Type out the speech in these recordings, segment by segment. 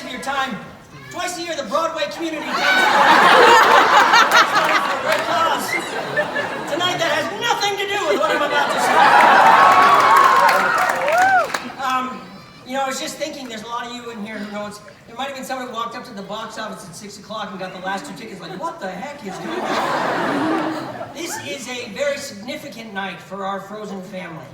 minutes of your time. Twice a year, the Broadway community comes together for a great cause. Tonight, that has nothing to do with what I'm about to say. You know, I was just thinking, there's a lot of you in here who know it's. There might have been someone who walked up to the box office at 6 o'clock and got the last 2 tickets. Like, what the heck is going on? This is a very significant night for our Frozen family.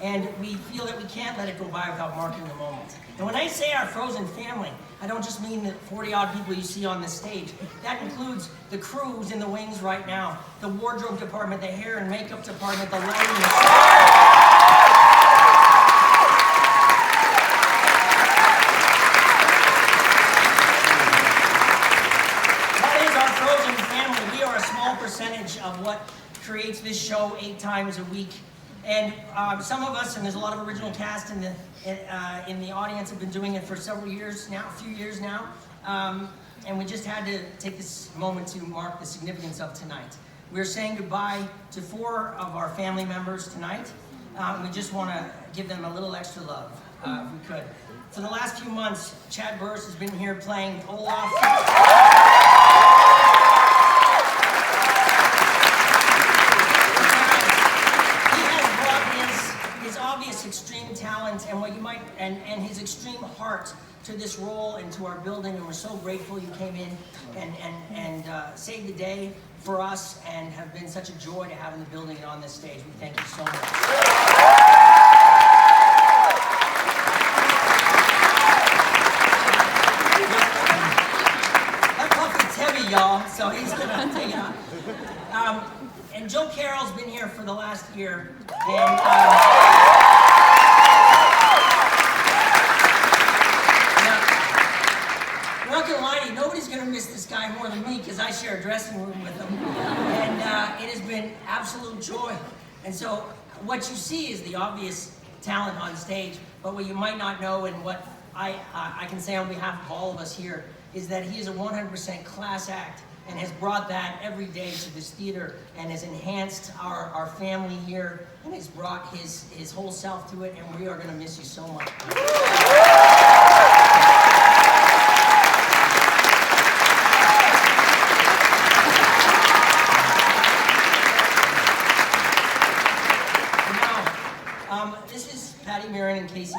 And we feel that we can't let it go by without marking the moment. And when I say our Frozen family, I don't just mean the 40-odd people you see on this stage. That includes the crews in the wings right now, the wardrobe department, the hair and makeup department, the lighting, the That is our Frozen family. We are a small percentage of what creates this show 8 times a week. And some of us, and there's a lot of original cast in the audience, have been doing it for several years now, a few years now. And we just had to take this moment to mark the significance of tonight. We're saying goodbye to 4 of our family members tonight. We just want to give them a little extra love, if we could. For the last few months, Chad Burris has been here playing Olaf. Extreme talent and what you might and his extreme heart to this role and to our building, and we're so grateful you came in and saved the day for us and have been such a joy to have in the building and on this stage. We thank you so much. That puppet's heavy, y'all, so he's gonna take it on. And Joe Carroll's been here for the last year, and nobody's going to miss this guy more than me because I share a dressing room with him. And it has been absolute joy. And so what you see is the obvious talent on stage, but what you might not know and what I can say on behalf of all of us here is that he is a 100% class act and has brought that every day to this theater and has enhanced our family here and has brought his whole self to it, and we are going to miss you so much. This is Patti, Murin, and Caissie.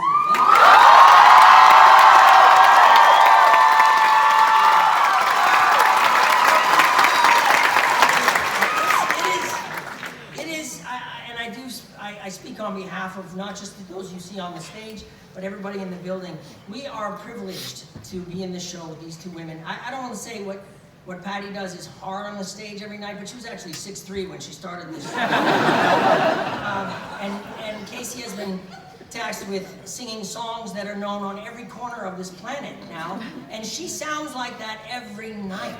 I speak on behalf of not just those you see on the stage, but everybody in the building. We are privileged to be in this show with these 2 women. I don't want to say what Patti does is hard on the stage every night, but she was actually 6'3" when she started this show. And Caissie has been tasked with singing songs that are known on every corner of this planet now, and she sounds like that every night.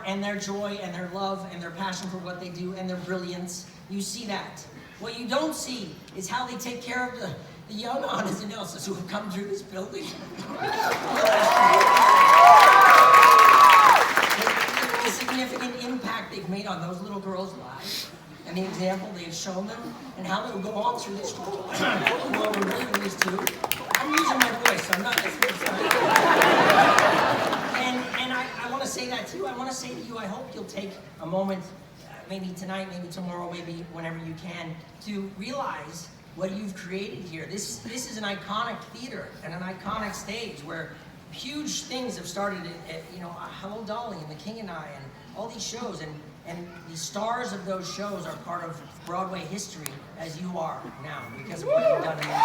And their joy and their love and their passion for what they do and their brilliance. You see that. What you don't see is how they take care of the young Annas and Elsas who have come through this building. The significant impact they've made on those little girls' lives and the example they've shown them and how they'll go on through this school. Well, we're really these 2. I'm using my voice, so I'm not. And I want to say that to you. I want to say to you, I hope you'll take a moment, maybe tonight, maybe tomorrow, maybe whenever you can, to realize what you've created here. This is an iconic theater and an iconic stage where huge things have started at Hello Dolly and The King and I and all these shows, and the stars of those shows are part of Broadway history, as you are now, because of what you've done in these shows.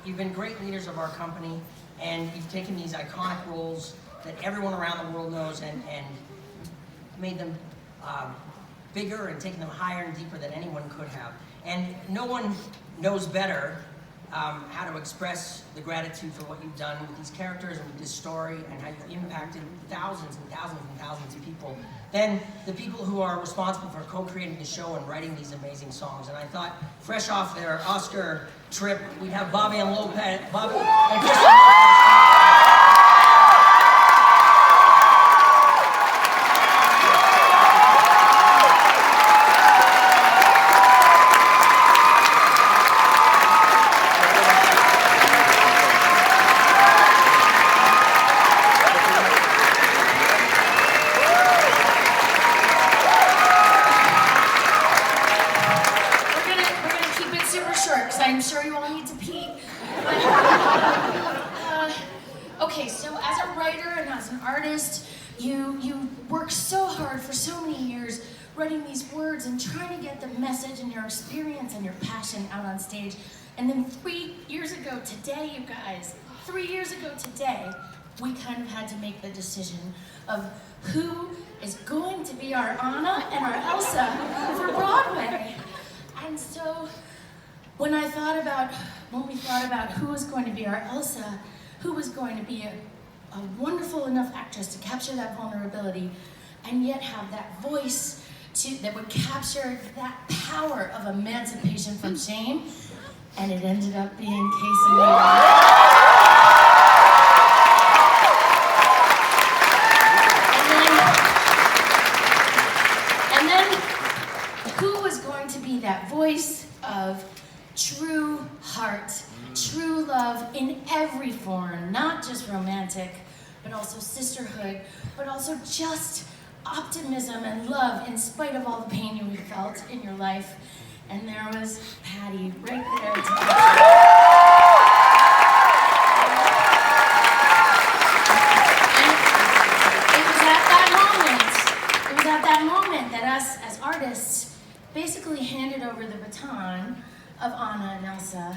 You've been great leaders of our company, and you've taken these iconic roles that everyone around the world knows and made them bigger and taken them higher and deeper than anyone could have. And no one knows better how to express the gratitude for what you've done with these characters and with this story and how you've impacted thousands and thousands and thousands of people, than the people who are responsible for co-creating the show and writing these amazing songs. And I thought, fresh off their Oscar trip, we'd have Bobby and I'm sure you all need to pee. Okay, so as a writer and as an artist, you work so hard for so many years writing these words and trying to get the message and your experience and your passion out on stage. And then 3 years ago today, you guys, 3 years ago today, we kind of had to make the decision of who is going to be our Anna and our Elsa for Broadway. And so, when we thought about who was going to be our Elsa, who was going to be a wonderful enough actress to capture that vulnerability and yet have that voice that would capture that power of emancipation from shame, and it ended up being Caissie. And then who was going to be that voice of true heart, true love in every form, not just romantic, but also sisterhood, but also just optimism and love in spite of all the pain you felt in your life. And there was Patti right there to It was at that moment that us as artists basically handed over the baton of Anna and Elsa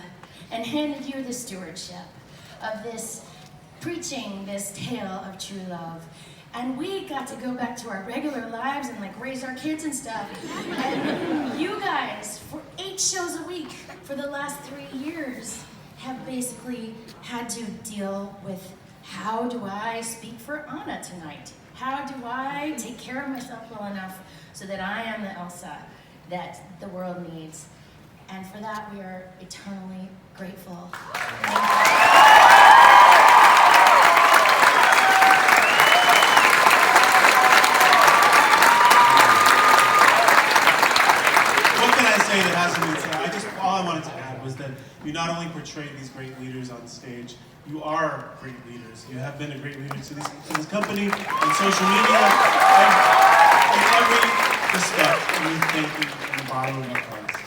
and handed you the stewardship of this, preaching this tale of true love. And we got to go back to our regular lives and like raise our kids and stuff. And you guys, for 8 shows a week for the last 3 years, have basically had to deal with, how do I speak for Anna tonight? How do I take care of myself well enough so that I am the Elsa that the world needs? And for that, we are eternally grateful. What can I say that hasn't been said? All I wanted to add was that you not only portray these great leaders on stage, you are great leaders. You have been a great leader to this company, on social media, and in every respect. And we thank you from the bottom of our hearts.